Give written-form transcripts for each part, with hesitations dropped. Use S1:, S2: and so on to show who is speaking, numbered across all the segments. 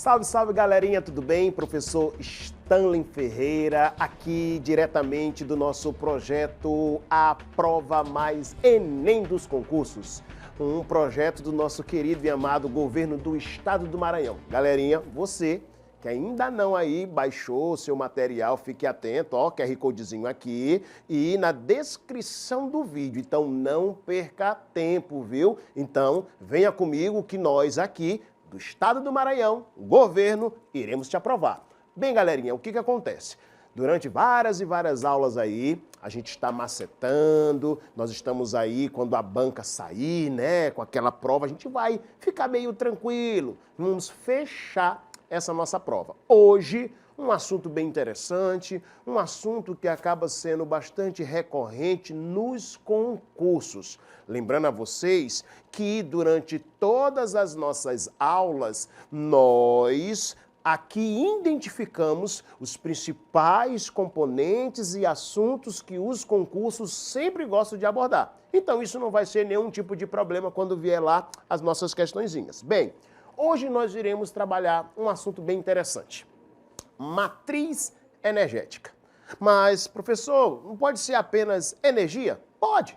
S1: Salve, salve galerinha, tudo bem? Professor Stanley Ferreira, aqui diretamente do nosso projeto A Prova Mais Enem dos Concursos. Um projeto do nosso querido e amado governo do estado do Maranhão. Galerinha, você que ainda não aí baixou o seu material, fique atento, ó, QR Codezinho aqui e na descrição do vídeo. Então não perca tempo, viu? Então venha comigo que nós aqui do estado do Maranhão, o governo, iremos te aprovar. Bem, galerinha, o que acontece? Durante várias e várias aulas aí, a gente está macetando, nós estamos aí, quando a banca sair, né, com aquela prova, a gente vai ficar meio tranquilo, vamos fechar essa nossa prova. Hoje, um assunto bem interessante, um assunto que acaba sendo bastante recorrente nos concursos. Lembrando a vocês que durante todas as nossas aulas, nós aqui identificamos os principais componentes e assuntos que os concursos sempre gostam de abordar. Então isso não vai ser nenhum tipo de problema quando vier lá as nossas questõezinhas. Bem, hoje nós iremos trabalhar um assunto bem interessante. Matriz energética. Mas, professor, não pode ser apenas energia? Pode.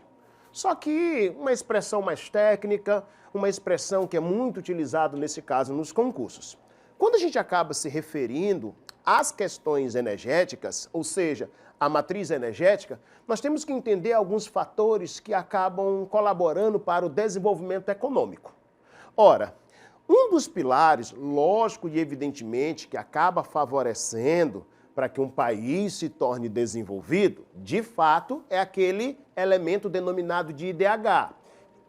S1: Só que uma expressão mais técnica, uma expressão que é muito utilizada nesse caso nos concursos. Quando a gente acaba se referindo às questões energéticas, ou seja, a matriz energética, nós temos que entender alguns fatores que acabam colaborando para o desenvolvimento econômico. Ora, um dos pilares, lógico e evidentemente, que acaba favorecendo para que um país se torne desenvolvido, de fato, é aquele elemento denominado de IDH,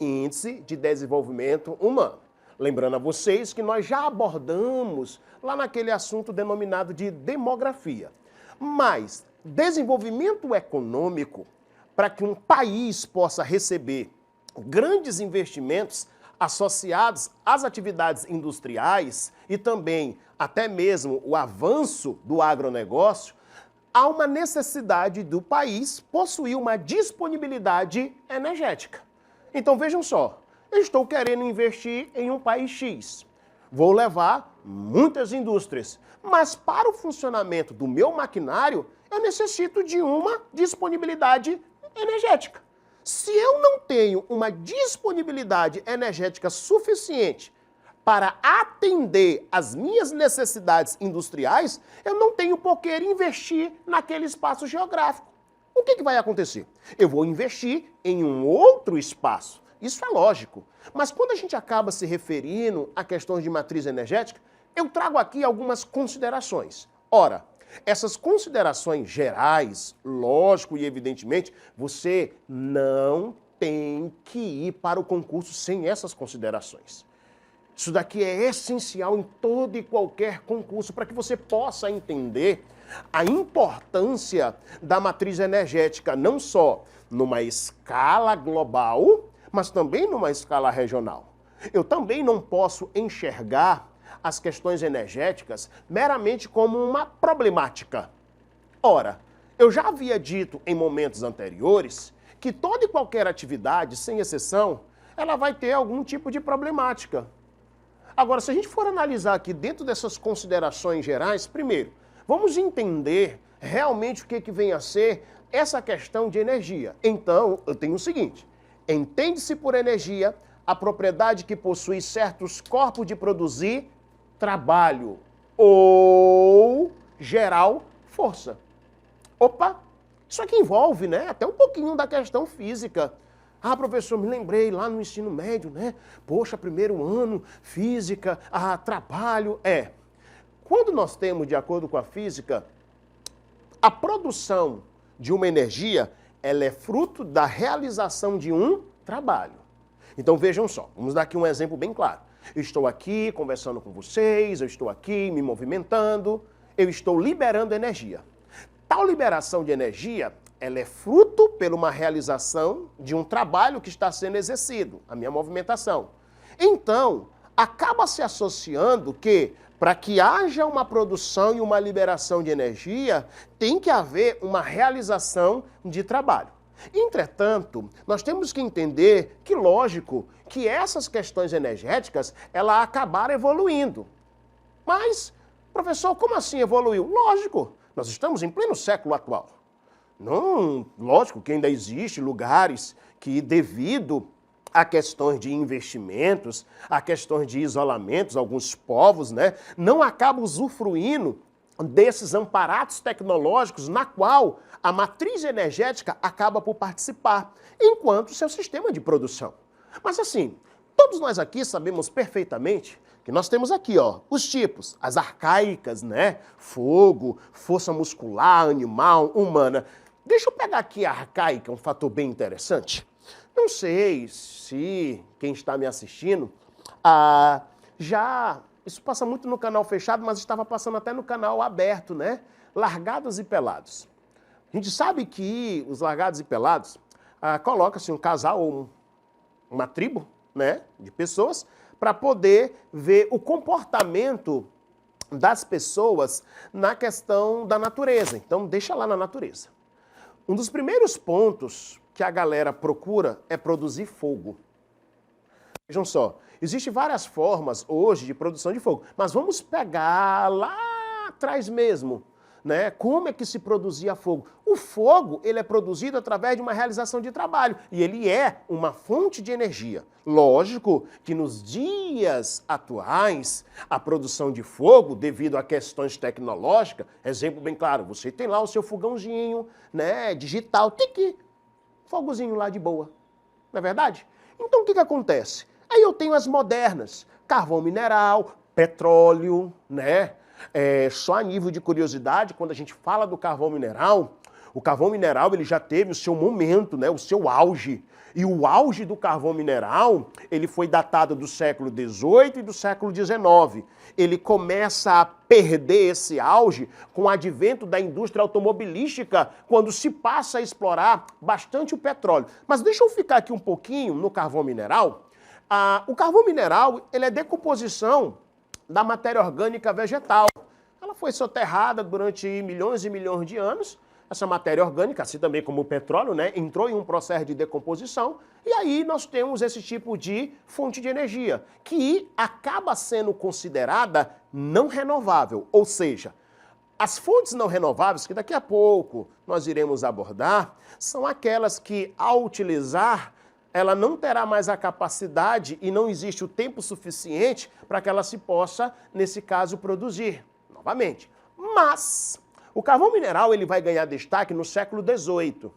S1: Índice de Desenvolvimento Humano. Lembrando a vocês que nós já abordamos lá naquele assunto denominado de demografia. Mas desenvolvimento econômico, para que um país possa receber grandes investimentos associados às atividades industriais e também até mesmo o avanço do agronegócio, há uma necessidade do país possuir uma disponibilidade energética. Então vejam só, eu estou querendo investir em um país X, vou levar muitas indústrias, mas para o funcionamento do meu maquinário eu necessito de uma disponibilidade energética. Se eu não tenho uma disponibilidade energética suficiente para atender às minhas necessidades industriais, eu não tenho por que investir naquele espaço geográfico. O que vai acontecer? Eu vou investir em um outro espaço. Isso é lógico. Mas quando a gente acaba se referindo a questões de matriz energética, eu trago aqui algumas considerações. Ora, essas considerações gerais, lógico e evidentemente, você não tem que ir para o concurso sem essas considerações. Isso daqui é essencial em todo e qualquer concurso para que você possa entender a importância da matriz energética, não só numa escala global, mas também numa escala regional. Eu também não posso enxergar as questões energéticas meramente como uma problemática. Ora, eu já havia dito em momentos anteriores que toda e qualquer atividade, sem exceção, ela vai ter algum tipo de problemática. Agora, se a gente for analisar aqui dentro dessas considerações gerais, primeiro, vamos entender realmente o que vem a ser essa questão de energia. Então, eu tenho o seguinte, entende-se por energia a propriedade que possui certos corpos de produzir trabalho ou geral força. Opa, isso aqui envolve, né, até um pouquinho da questão física. Ah, professor, me lembrei lá no ensino médio, né? Poxa, primeiro ano, física, trabalho. Quando nós temos, de acordo com a física, a produção de uma energia, ela é fruto da realização de um trabalho. Então vejam só, vamos dar aqui um exemplo bem claro. Eu estou aqui conversando com vocês, eu estou aqui me movimentando, eu estou liberando energia. Tal liberação de energia, ela é fruto pela uma realização de um trabalho que está sendo exercido, a minha movimentação. Então, acaba se associando que, para que haja uma produção e uma liberação de energia, tem que haver uma realização de trabalho. Entretanto, nós temos que entender que, lógico, que essas questões energéticas, elas acabaram evoluindo. Mas, professor, como assim evoluiu? Lógico, nós estamos em pleno século atual. Não, lógico que ainda existe lugares que, devido a questões de investimentos, a questões de isolamentos, alguns povos, né, não acabam usufruindo desses amparados tecnológicos na qual a matriz energética acaba por participar, enquanto seu sistema de produção. Mas assim, todos nós aqui sabemos perfeitamente que nós temos aqui, ó, os tipos, as arcaicas, né? Fogo, força muscular, animal, humana. Deixa eu pegar aqui a arcaica, um fator bem interessante. Não sei se quem está me assistindo isso passa muito no canal fechado, mas estava passando até no canal aberto, né? Largados e Pelados. A gente sabe que os Largados e Pelados coloca-se um casal ou uma tribo, né, de pessoas para poder ver o comportamento das pessoas na questão da natureza. Então, deixa lá na natureza. Um dos primeiros pontos que a galera procura é produzir fogo. Vejam só, existem várias formas hoje de produção de fogo, mas vamos pegar lá atrás mesmo, né? Como é que se produzia fogo? O fogo, ele é produzido através de uma realização de trabalho e ele é uma fonte de energia. Lógico que nos dias atuais, a produção de fogo, devido a questões tecnológicas, exemplo bem claro, você tem lá o seu fogãozinho, né, digital, tique, fogozinho lá de boa, não é verdade? Então o que acontece? Aí eu tenho as modernas, carvão mineral, petróleo, né? Só a nível de curiosidade, quando a gente fala do carvão mineral, o carvão mineral ele já teve o seu momento, né? O seu auge. E o auge do carvão mineral, ele foi datado do século XVIII e do século XIX. Ele começa a perder esse auge com o advento da indústria automobilística, quando se passa a explorar bastante o petróleo. Mas deixa eu ficar aqui um pouquinho no carvão mineral. O carvão mineral, ele é decomposição da matéria orgânica vegetal. Ela foi soterrada durante milhões e milhões de anos. Essa matéria orgânica, assim também como o petróleo, né, entrou em um processo de decomposição. E aí nós temos esse tipo de fonte de energia, que acaba sendo considerada não renovável. Ou seja, as fontes não renováveis, que daqui a pouco nós iremos abordar, são aquelas que, ao utilizar, ela não terá mais a capacidade e não existe o tempo suficiente para que ela se possa, nesse caso, produzir novamente. Mas o carvão mineral ele vai ganhar destaque no século XVIII.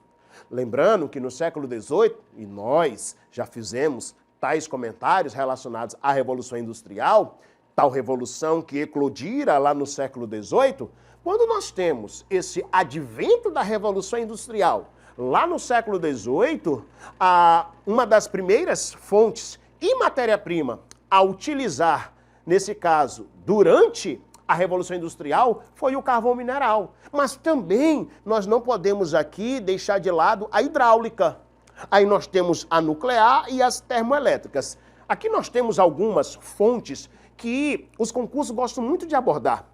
S1: Lembrando que no século XVIII, e nós já fizemos tais comentários relacionados à Revolução Industrial, tal revolução que eclodira lá no século XVIII, quando nós temos esse advento da Revolução Industrial, lá no século XVIII, uma das primeiras fontes e matéria-prima a utilizar, nesse caso, durante a Revolução Industrial, foi o carvão mineral. Mas também nós não podemos aqui deixar de lado a hidráulica. Aí nós temos a nuclear e as termoelétricas. Aqui nós temos algumas fontes que os concursos gostam muito de abordar.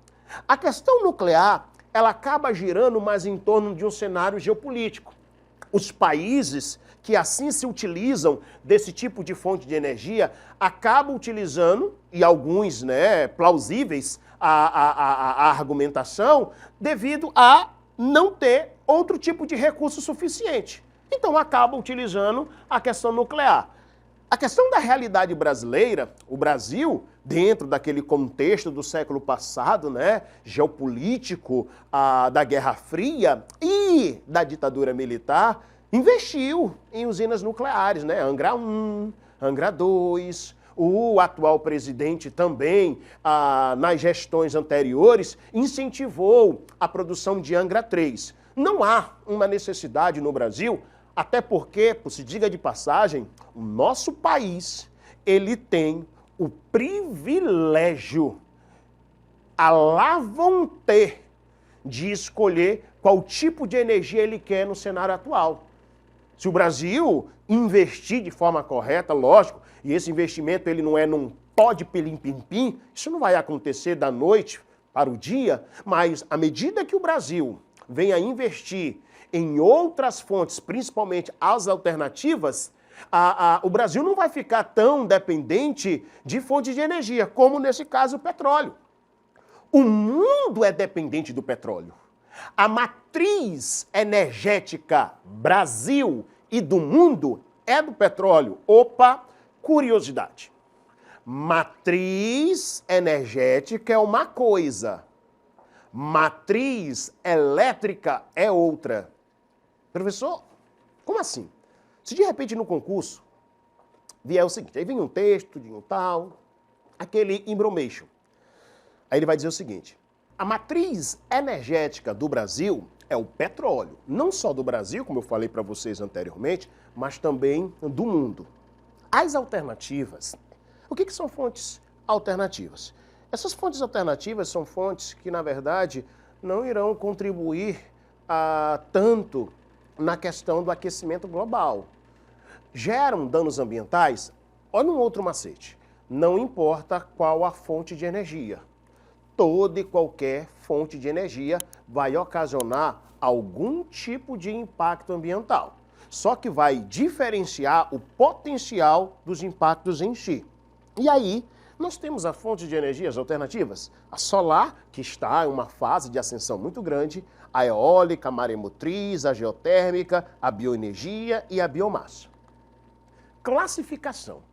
S1: A questão nuclear, ela acaba girando mais em torno de um cenário geopolítico. Os países que assim se utilizam desse tipo de fonte de energia acabam utilizando, e alguns, né, plausíveis, a argumentação, devido a não ter outro tipo de recurso suficiente. Então acabam utilizando a questão nuclear. A questão da realidade brasileira, o Brasil, dentro daquele contexto do século passado, né, geopolítico, da Guerra Fria e da ditadura militar, investiu em usinas nucleares, né, Angra 1, Angra 2, o atual presidente também, nas gestões anteriores, incentivou a produção de Angra 3. Não há uma necessidade no Brasil, até porque, por se diga de passagem, o nosso país, ele tem o privilégio, a lá vão ter, de escolher qual tipo de energia ele quer no cenário atual. Se o Brasil investir de forma correta, lógico, e esse investimento ele não é num pó de pelim-pim-pim, isso não vai acontecer da noite para o dia, mas à medida que o Brasil venha investir em outras fontes, principalmente as alternativas, o Brasil não vai ficar tão dependente de fontes de energia, como nesse caso o petróleo. O mundo é dependente do petróleo. A matriz energética Brasil e do mundo é do petróleo. Opa, curiosidade. Matriz energética é uma coisa. Matriz elétrica é outra. Professor, como assim? Se de repente no concurso vier o seguinte, aí vem um texto de um tal, aquele embromation. Aí ele vai dizer o seguinte, a matriz energética do Brasil é o petróleo. Não só do Brasil, como eu falei para vocês anteriormente, mas também do mundo. As alternativas, o que são fontes alternativas? Essas fontes alternativas são fontes que, na verdade, não irão contribuir tanto na questão do aquecimento global. Geram danos ambientais? Olha um outro macete. Não importa qual a fonte de energia. Toda e qualquer fonte de energia vai ocasionar algum tipo de impacto ambiental. Só que vai diferenciar o potencial dos impactos em si. E aí, nós temos a fonte de energias alternativas, a solar, que está em uma fase de ascensão muito grande, a eólica, a maremotriz, a geotérmica, a bioenergia e a biomassa. Classificação.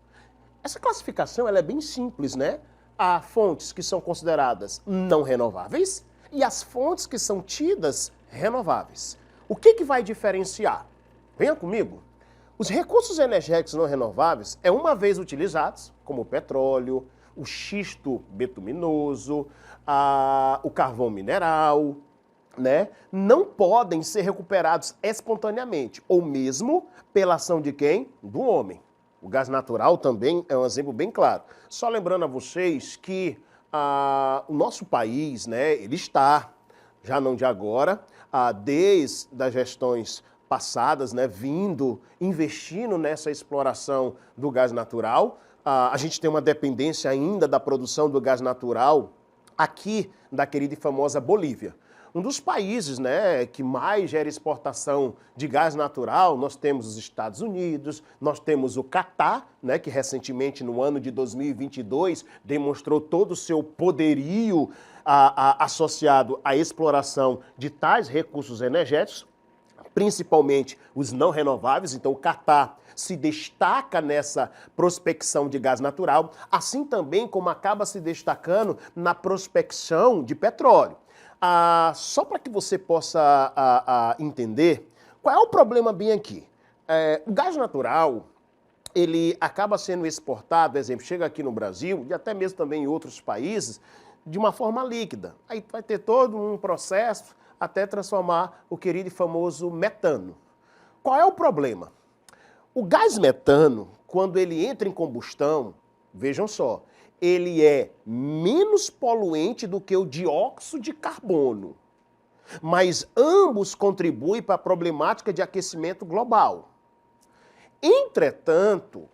S1: Essa classificação ela é bem simples, né? Há fontes que são consideradas não renováveis e as fontes que são tidas renováveis. O que vai diferenciar? Venha comigo. Os recursos energéticos não renováveis é uma vez utilizados, como o petróleo, o xisto betuminoso, o carvão mineral, né? Não podem ser recuperados espontaneamente, ou mesmo pela ação de quem? Do homem. O gás natural também é um exemplo bem claro. Só lembrando a vocês que o nosso país, né, ele está, já não de agora, desde as gestões passadas, né, investindo nessa exploração do gás natural. A gente tem uma dependência ainda da produção do gás natural aqui da querida e famosa Bolívia. Um dos países, né, que mais gera exportação de gás natural, nós temos os Estados Unidos, nós temos o Catar, né, que recentemente, no ano de 2022, demonstrou todo o seu poderio associado à exploração de tais recursos energéticos, principalmente os não renováveis. Então o Catar se destaca nessa prospecção de gás natural, assim também como acaba se destacando na prospecção de petróleo. Só para que você possa entender, qual é o problema bem aqui? O gás natural, ele acaba sendo exportado, por exemplo, chega aqui no Brasil e até mesmo também em outros países, de uma forma líquida. Aí vai ter todo um processo até transformar o querido e famoso metano. Qual é o problema? O gás metano, quando ele entra em combustão, vejam só, ele é menos poluente do que o dióxido de carbono. Mas ambos contribuem para a problemática de aquecimento global. Entretanto,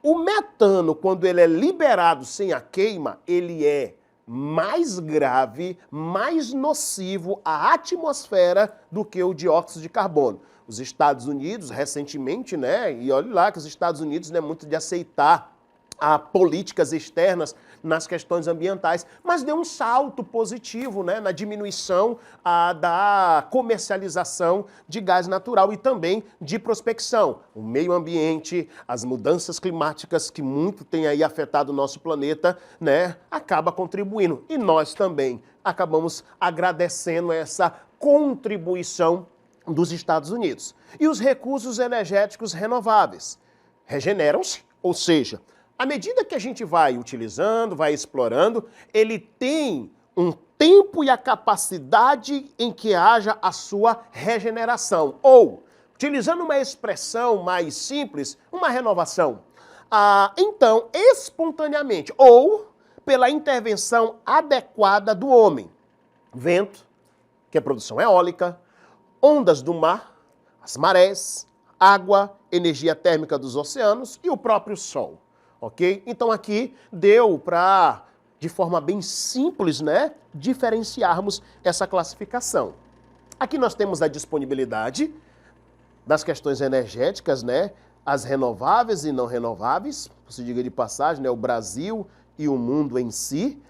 S1: o metano, quando ele é liberado sem a queima, ele é mais grave, mais nocivo à atmosfera do que o dióxido de carbono. Os Estados Unidos, recentemente, né, e olha lá que os Estados Unidos não é muito de aceitar políticas externas nas questões ambientais, mas deu um salto positivo, né, na diminuição da comercialização de gás natural e também de prospecção. O meio ambiente, as mudanças climáticas que muito têm aí afetado o nosso planeta, né, acaba contribuindo. E nós também acabamos agradecendo essa contribuição dos Estados Unidos. E os recursos energéticos renováveis regeneram-se, ou seja, à medida que a gente vai utilizando, vai explorando, ele tem um tempo e a capacidade em que haja a sua regeneração. Ou, utilizando uma expressão mais simples, uma renovação. Então, espontaneamente, ou pela intervenção adequada do homem. Vento, que é produção eólica, ondas do mar, as marés, água, energia térmica dos oceanos e o próprio sol. Ok? Então aqui deu para, de forma bem simples, né, diferenciarmos essa classificação. Aqui nós temos a disponibilidade das questões energéticas, né, as renováveis e não renováveis, se diga de passagem, né, o Brasil e o mundo em si.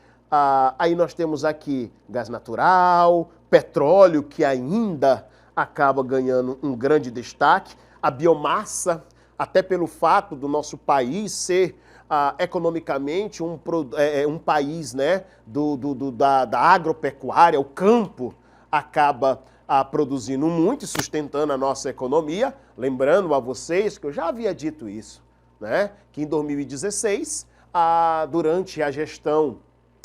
S1: Aí nós temos aqui gás natural, petróleo, que ainda acaba ganhando um grande destaque, a biomassa, até pelo fato do nosso país ser economicamente um país, né, da agropecuária, o campo acaba produzindo muito e sustentando a nossa economia. Lembrando a vocês que eu já havia dito isso, né, que em 2016, durante a gestão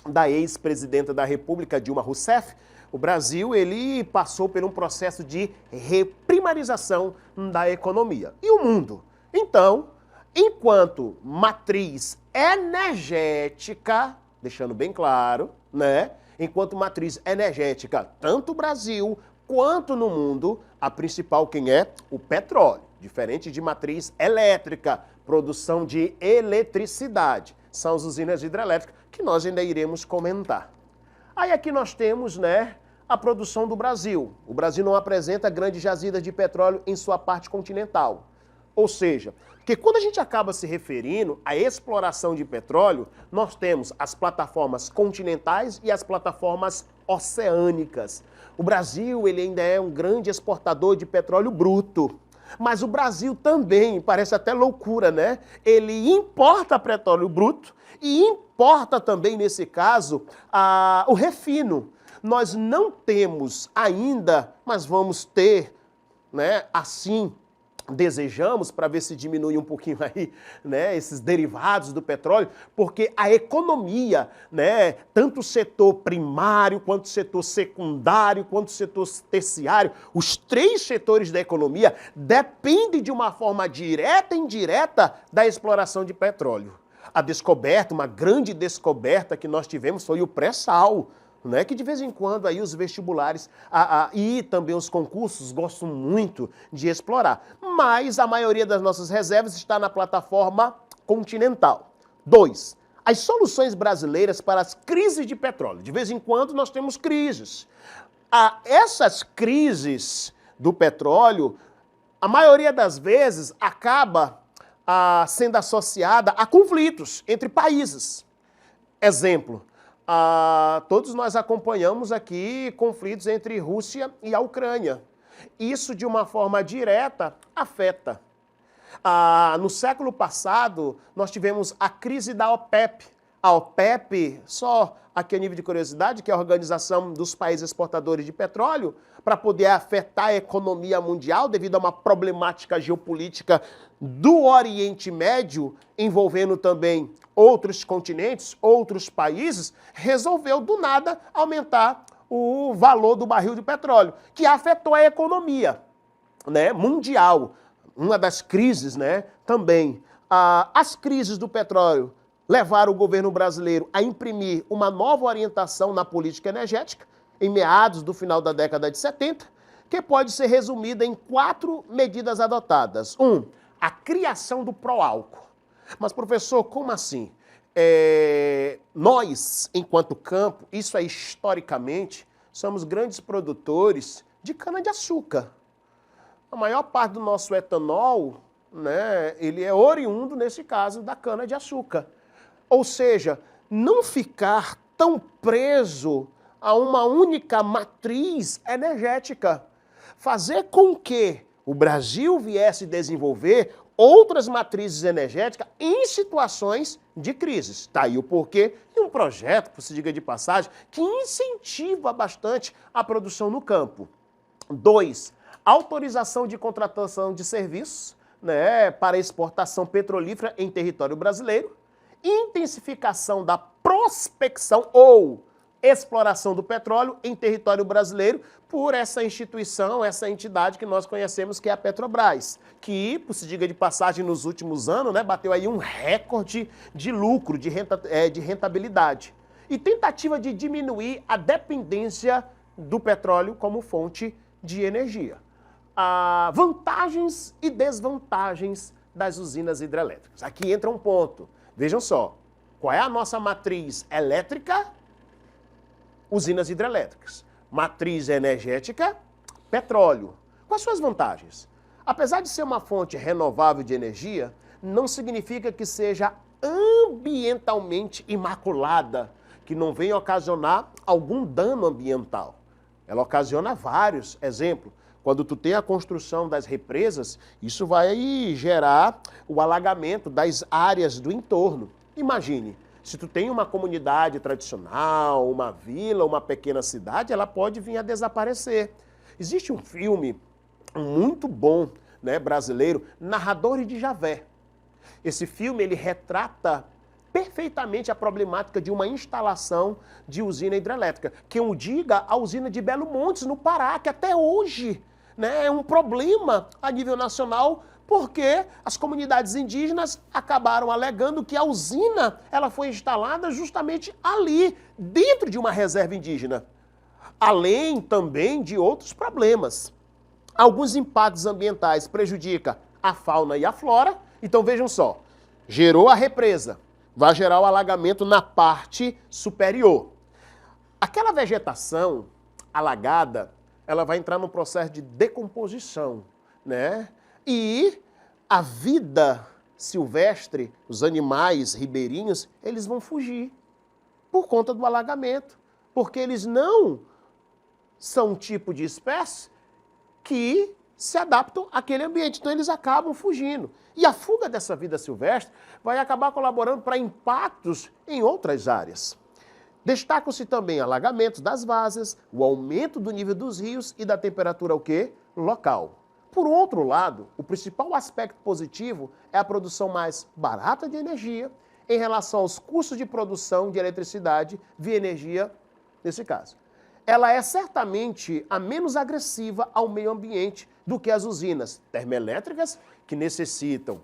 S1: da ex-presidenta da República, Dilma Rousseff, o Brasil ele passou por um processo de reprimarização da economia. E o mundo? Então, enquanto matriz energética, deixando bem claro, né? Enquanto matriz energética, tanto o Brasil quanto no mundo, a principal quem é? O petróleo. Diferente de matriz elétrica, produção de eletricidade. São as usinas hidrelétricas que nós ainda iremos comentar. Aí aqui nós temos, né, a produção do Brasil. O Brasil não apresenta grandes jazidas de petróleo em sua parte continental. Ou seja, porque quando a gente acaba se referindo à exploração de petróleo, nós temos as plataformas continentais e as plataformas oceânicas. O Brasil ele ainda é um grande exportador de petróleo bruto. Mas o Brasil também, parece até loucura, né? Ele importa petróleo bruto e importa também, nesse caso, o refino. Nós não temos ainda, mas vamos ter, né, assim desejamos, para ver se diminui um pouquinho aí, né, esses derivados do petróleo, porque a economia, né, tanto o setor primário, quanto o setor secundário, quanto o setor terciário, os três setores da economia dependem de uma forma direta e indireta da exploração de petróleo. A descoberta, uma grande descoberta que nós tivemos foi o pré-sal, né, que de vez em quando aí os vestibulares e também os concursos gostam muito de explorar. Mas a maioria das nossas reservas está na plataforma continental. 2. As soluções brasileiras para as crises de petróleo. De vez em quando nós temos crises. Essas crises do petróleo, a maioria das vezes acaba sendo associada a conflitos entre países. Exemplo. Todos nós acompanhamos aqui conflitos entre Rússia e a Ucrânia. Isso, de uma forma direta, afeta. No século passado, nós tivemos a crise da OPEP. A OPEP, só aqui a nível de curiosidade, que é a Organização dos Países Exportadores de Petróleo, para poder afetar a economia mundial devido a uma problemática geopolítica do Oriente Médio, envolvendo também outros continentes, outros países, resolveu do nada aumentar o valor do barril de petróleo, que afetou a economia, né, mundial. Uma das crises, né, também. As crises do petróleo levaram o governo brasileiro a imprimir uma nova orientação na política energética, em meados do final da década de 70, que pode ser resumida em 4 medidas adotadas. 1. A criação do pró-álcool. Mas, professor, como assim? Nós, enquanto campo, isso é historicamente, somos grandes produtores de cana-de-açúcar. A maior parte do nosso etanol, né, ele é oriundo, nesse caso, da cana-de-açúcar. Ou seja, não ficar tão preso a uma única matriz energética. Fazer com que o Brasil viesse desenvolver outras matrizes energéticas em situações de crises. Está aí o porquê e um projeto, por se diga de passagem, que incentiva bastante a produção no campo. 2. Autorização de contratação de serviços, né, para exportação petrolífera em território brasileiro. Intensificação da prospecção ou exploração do petróleo em território brasileiro por essa instituição, essa entidade que nós conhecemos, que é a Petrobras, que, por se diga de passagem, nos últimos anos, né, bateu aí um recorde de lucro, de rentabilidade. E tentativa de diminuir a dependência do petróleo como fonte de energia. Vantagens e desvantagens das usinas hidrelétricas. Aqui entra um ponto. Vejam só, qual é a nossa matriz elétrica? Usinas hidrelétricas. Matriz energética, petróleo. Quais são as vantagens? Apesar de ser uma fonte renovável de energia, não significa que seja ambientalmente imaculada, que não venha ocasionar algum dano ambiental. Ela ocasiona vários. Exemplo, quando tu tem a construção das represas, isso vai gerar o alagamento das áreas do entorno. Imagine, se tu tem uma comunidade tradicional, uma vila, uma pequena cidade, ela pode vir a desaparecer. Existe um filme muito bom, né, brasileiro, Narradores de Javé. Esse filme ele retrata perfeitamente a problemática de uma instalação de usina hidrelétrica. Quem o diga, a usina de Belo Montes, no Pará, que até hoje, né, é um problema a nível nacional, porque as comunidades indígenas acabaram alegando que a usina ela foi instalada justamente ali, dentro de uma reserva indígena. Além também de outros problemas. Alguns impactos ambientais prejudicam a fauna e a flora. Então vejam só, gerou a represa, vai gerar o alagamento na parte superior. Aquela vegetação alagada, ela vai entrar num processo de decomposição, né? E a vida silvestre, os animais ribeirinhos, eles vão fugir por conta do alagamento, porque eles não são um tipo de espécie que se adaptam àquele ambiente, então eles acabam fugindo. E a fuga dessa vida silvestre vai acabar colaborando para impactos em outras áreas. Destacam-se também alagamentos das várzeas, o aumento do nível dos rios e da temperatura o quê? Local. Por outro lado, o principal aspecto positivo é a produção mais barata de energia em relação aos custos de produção de eletricidade via energia, nesse caso. Ela é certamente a menos agressiva ao meio ambiente do que as usinas termoelétricas, que necessitam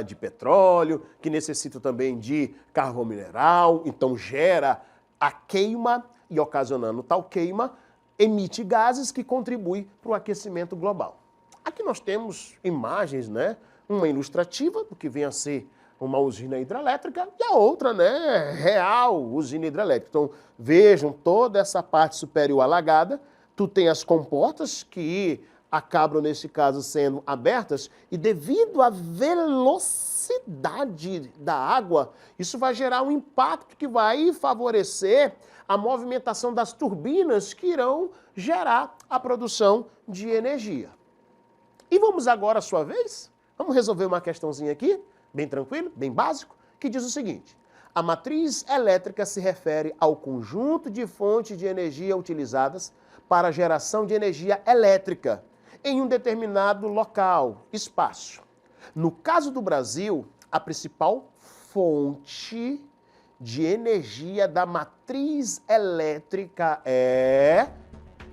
S1: de petróleo, que necessitam também de carvão mineral, então gera a queima e, ocasionando tal queima, emite gases que contribuem para o aquecimento global. Aqui nós temos imagens, né? Uma ilustrativa do que vem a ser uma usina hidrelétrica e a outra, né, real usina hidrelétrica. Então, vejam toda essa parte superior alagada, tu tem as comportas que acabam, nesse caso, sendo abertas e devido à velocidade da água, isso vai gerar um impacto que vai favorecer a movimentação das turbinas que irão gerar a produção de energia. E vamos agora, à sua vez, vamos resolver uma questãozinha aqui, bem tranquilo, bem básico, que diz o seguinte: a matriz elétrica se refere ao conjunto de fontes de energia utilizadas para a geração de energia elétrica em um determinado local, espaço. No caso do Brasil, a principal fonte de energia da matriz elétrica é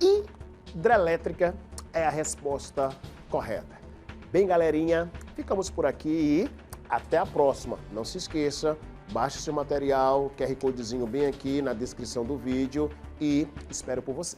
S1: hidrelétrica, é a resposta correta. Bem, galerinha, ficamos por aqui e até a próxima. Não se esqueça, baixe seu material, QR Codezinho bem aqui na descrição do vídeo e espero por você.